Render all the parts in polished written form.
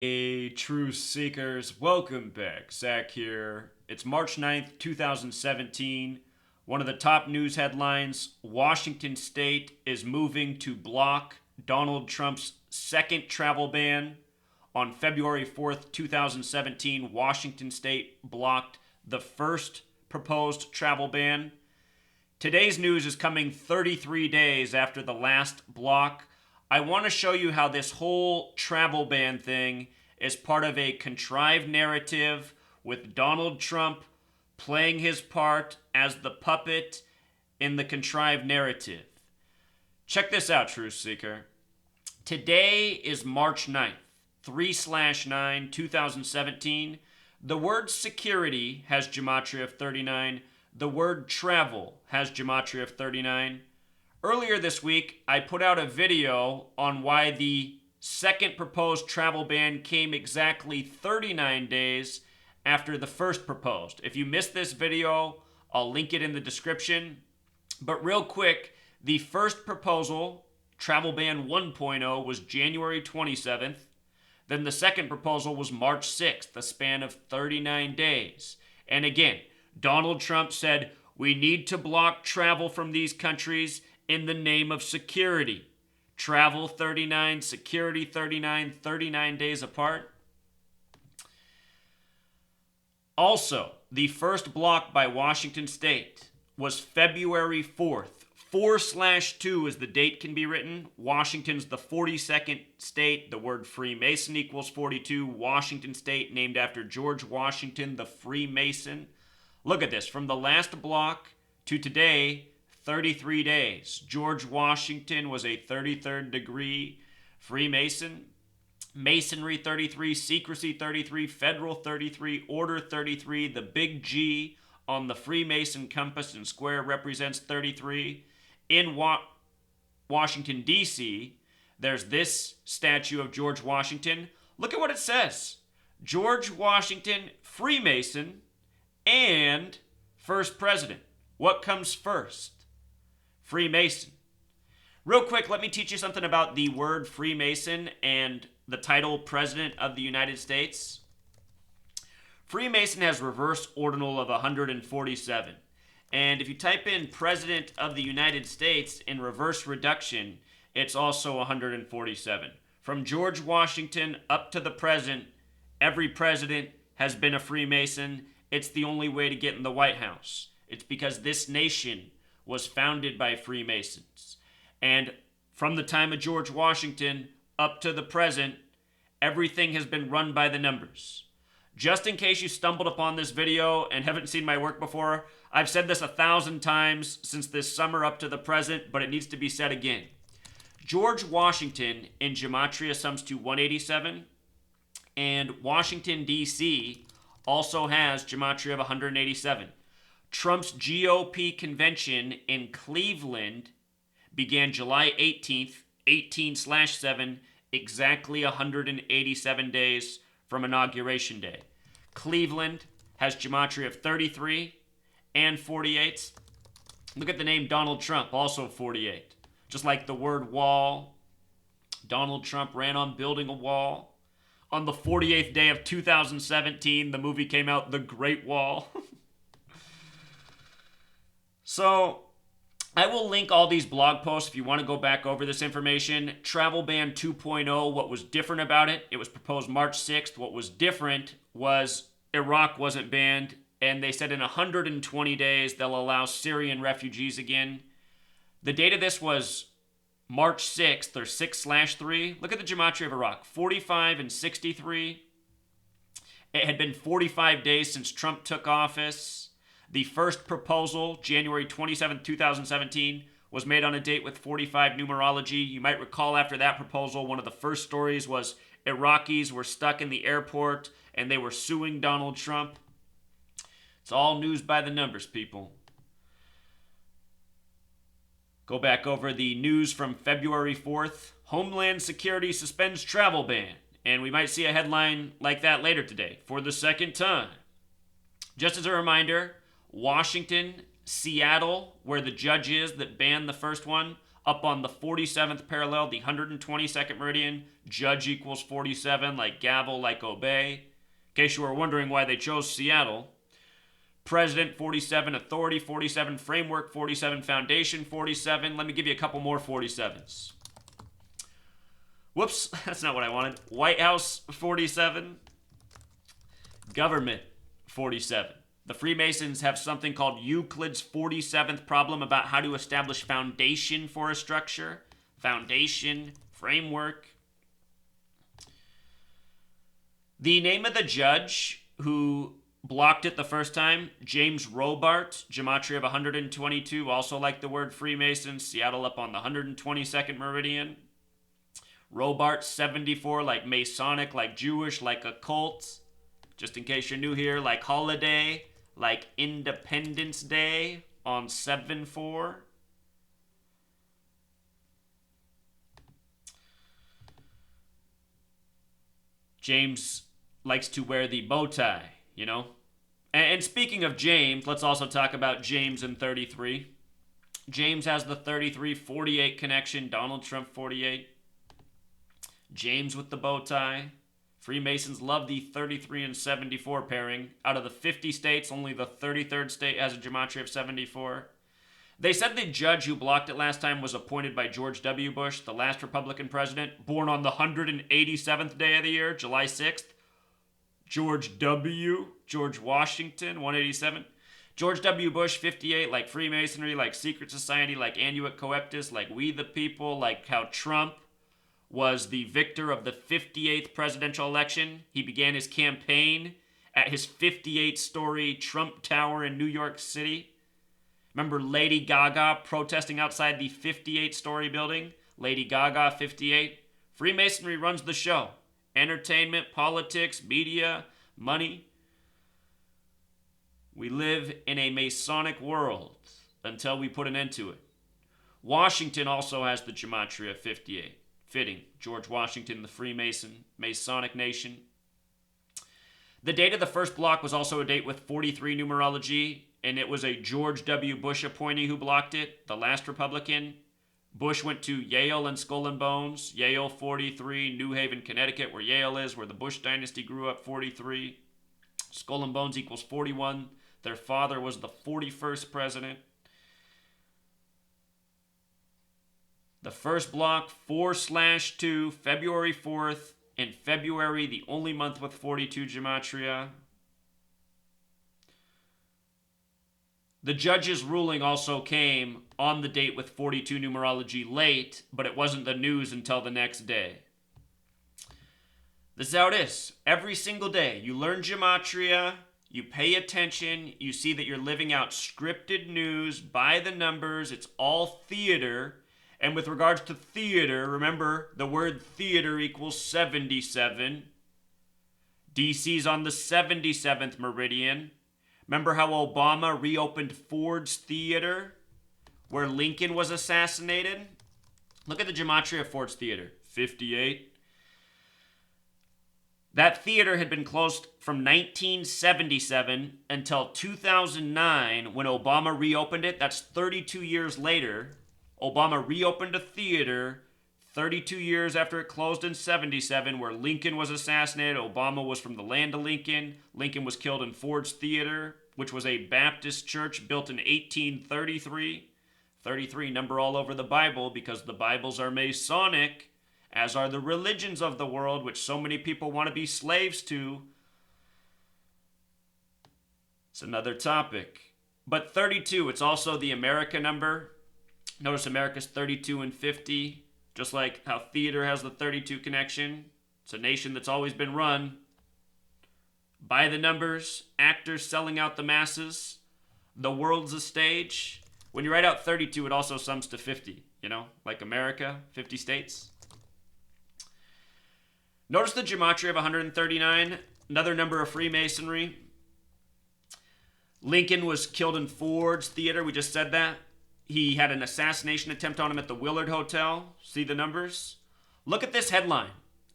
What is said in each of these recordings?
Hey, Truth Seekers, welcome back. Zach here. It's March 9th, 2017. One of the top news headlines: Washington State is moving to block Donald Trump's second travel ban. On February 4th, 2017, Washington State blocked the first proposed travel ban. Today's news is coming 33 days after the last block. I want to show you how this whole travel ban thing is part of a contrived narrative with Donald Trump playing his part as the puppet in the contrived narrative. Check this out, Truth Seeker. Today is March 9th, 3/9, 2017. The word security has gematria of 39. The word travel has gematria of 39. Earlier this week, I put out a video on why the second proposed travel ban came exactly 39 days after the first proposed. If you missed this video, I'll link it in the description. But real quick, the first proposal, Travel Ban 1.0, was January 27th. Then the second proposal was March 6th, a span of 39 days. And again, Donald Trump said, we need to block travel from these countries in the name of security. Travel 39, security 39, 39 days apart. Also, the first block by Washington State was February 4th. 4/2 is the date can be written. Washington's the 42nd state. The word Freemason equals 42. Washington State, named after George Washington, the Freemason. Look at this. From the last block to today, 33 days. George Washington was a 33rd degree Freemason. Masonry 33, secrecy 33, federal 33, order 33. The big G on the Freemason compass and square represents 33. In Washington, D.C., there's this statue of George Washington. Look at what it says. George Washington, Freemason, and first president. What comes first? Freemason. Real quick, let me teach you something about the word Freemason and the title President of the United States. Freemason has reverse ordinal of 147. And if you type in President of the United States in reverse reduction, it's also 147. From George Washington up to the present, every president has been a Freemason. It's the only way to get in the White House. It's because this nation was founded by Freemasons. And from the time of George Washington up to the present, everything has been run by the numbers. Just in case you stumbled upon this video and haven't seen my work before, I've said this 1,000 times since this summer up to the present, but it needs to be said again. George Washington in gematria sums to 187, and Washington, D.C. also has gematria of 187. Trump's GOP convention in Cleveland began July 18th, 18/7, exactly 187 days from Inauguration Day. Cleveland has gematria of 33 and 48. Look at the name Donald Trump, also 48. Just like the word wall, Donald Trump ran on building a wall. On the 48th day of 2017, the movie came out, The Great Wall. So, I will link all these blog posts if you want to go back over this information. Travel Ban 2.0, what was different about it? It was proposed March 6th. What was different was Iraq wasn't banned, and they said in 120 days they'll allow Syrian refugees again. The date of this was March 6th, or 6/3. Look at the gematria of Iraq, 45 and 63. It had been 45 days since Trump took office. The first proposal, January 27th, 2017, was made on a date with 45 numerology. You might recall after that proposal, one of the first stories was Iraqis were stuck in the airport and they were suing Donald Trump. It's all news by the numbers, people. Go back over the news from February 4th. Homeland Security suspends travel ban. And we might see a headline like that later today for the second time. Just as a reminder, Washington, Seattle, where the judge is that banned the first one, up on the 47th parallel, the 122nd meridian. Judge equals 47, like gavel, like obey. In case you were wondering why they chose Seattle. President, 47. Authority, 47. Framework, 47. Foundation, 47. Let me give you a couple more 47s. Whoops, that's not what I wanted. White House, 47. Government, 47. The Freemasons have something called Euclid's 47th problem about how to establish foundation for a structure. Foundation, framework. The name of the judge who blocked it the first time, James Robart, gematria of 122, also like the word Freemason, Seattle up on the 122nd meridian. Robart, 74, like Masonic, like Jewish, like occult. Just in case you're new here, like holiday, like Independence Day on 7-4. James likes to wear the bow tie, you know? And speaking of James, let's also talk about James and 33. James has the 33-48 connection, Donald Trump 48. James with the bow tie. Freemasons love the 33 and 74 pairing. Out of the 50 states, only the 33rd state has a gematria of 74. They said the judge who blocked it last time was appointed by George W. Bush, the last Republican president, born on the 187th day of the year, July 6th. George Washington, 187. George W. Bush, 58, like Freemasonry, like secret society, like Annuit Coeptus, like We the People, like how Trump was the victor of the 58th presidential election. He began his campaign at his 58-story Trump Tower in New York City. Remember Lady Gaga protesting outside the 58-story building? Lady Gaga, 58. Freemasonry runs the show. Entertainment, politics, media, money. We live in a Masonic world until we put an end to it. Washington also has the gematria 58. Fitting. George Washington, the Freemason, Masonic nation. The date of the first block was also a date with 43 numerology, and it was a George W. Bush appointee who blocked it, the last Republican. Bush went to Yale and Skull and Bones. Yale, 43. New Haven, Connecticut, where Yale is, where the Bush dynasty grew up, 43. Skull and Bones equals 41. Their father was the 41st president. The first block, 4/2, February 4th, and February, the only month with 42 gematria. The judge's ruling also came on the date with 42 numerology late, but it wasn't the news until the next day. This is how it is. Every single day, you learn gematria, you pay attention, you see that you're living out scripted news by the numbers, it's all theater. And with regards to theater, remember the word theater equals 77. DC's on the 77th meridian. Remember how Obama reopened Ford's Theater, where Lincoln was assassinated? Look at the gematria of Ford's Theater, 58. That theater had been closed from 1977 until 2009 when Obama reopened it. That's 32 years later. Obama reopened a theater 32 years after it closed in 77 where Lincoln was assassinated. Obama was from the land of Lincoln. Lincoln was killed in Ford's Theater, which was a Baptist church built in 1833. 33, number all over the Bible because the Bibles are Masonic, as are the religions of the world, which so many people want to be slaves to. It's another topic. But 32, it's also the America number. Notice America's 32 and 50, just like how theater has the 32 connection. It's a nation that's always been run by the numbers, actors selling out the masses. The world's a stage. When you write out 32, it also sums to 50, like America, 50 states. Notice the gematria of 139, another number of Freemasonry. Lincoln was killed in Ford's Theater, we just said that. He had an assassination attempt on him at the Willard Hotel. See the numbers? Look at this headline.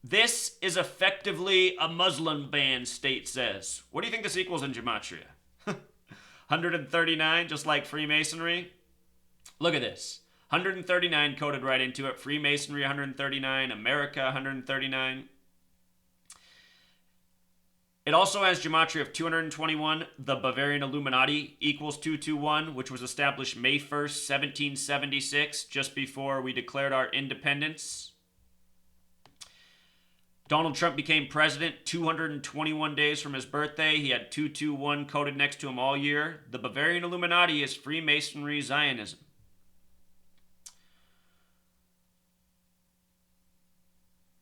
This is effectively a Muslim ban, state says. What do you think this equals in gematria? 139, just like Freemasonry. Look at this. 139 coded right into it. Freemasonry 139. America 139. It also has gematria of 221. The Bavarian Illuminati equals 221, which was established May 1st, 1776, just before we declared our independence. Donald Trump became president 221 days from his birthday. He had 221 coded next to him all year. The Bavarian Illuminati is Freemasonry Zionism.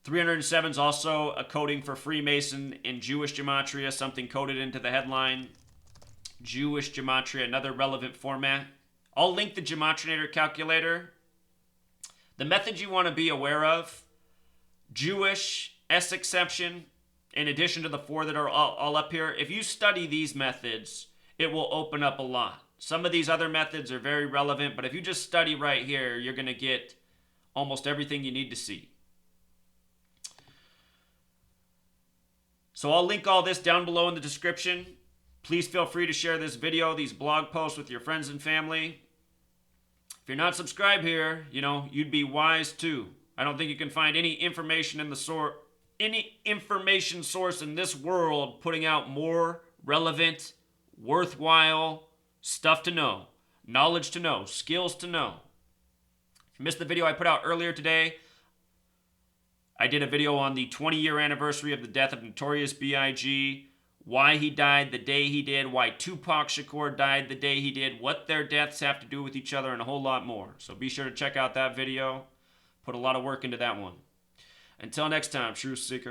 307 is also a coding for Freemason in Jewish gematria, something coded into the headline. Jewish gematria, another relevant format. I'll link the Gematrinator calculator. The methods you want to be aware of: Jewish, S exception, in addition to the 4 that are all up here. If you study these methods, it will open up a lot. Some of these other methods are very relevant, but if you just study right here, you're going to get almost everything you need to see. So I'll link all this down below in the description. Please feel free to share this video, these blog posts with your friends and family. If you're not subscribed here, you'd be wise too. I don't think you can find any information source in this world putting out more relevant, worthwhile stuff to know, knowledge to know, skills to know. If you missed the video I put out earlier today, I did a video on the 20-year anniversary of the death of Notorious B.I.G., why he died the day he did, why Tupac Shakur died the day he did, what their deaths have to do with each other, and a whole lot more. So be sure to check out that video. Put a lot of work into that one. Until next time, Truth Seeker.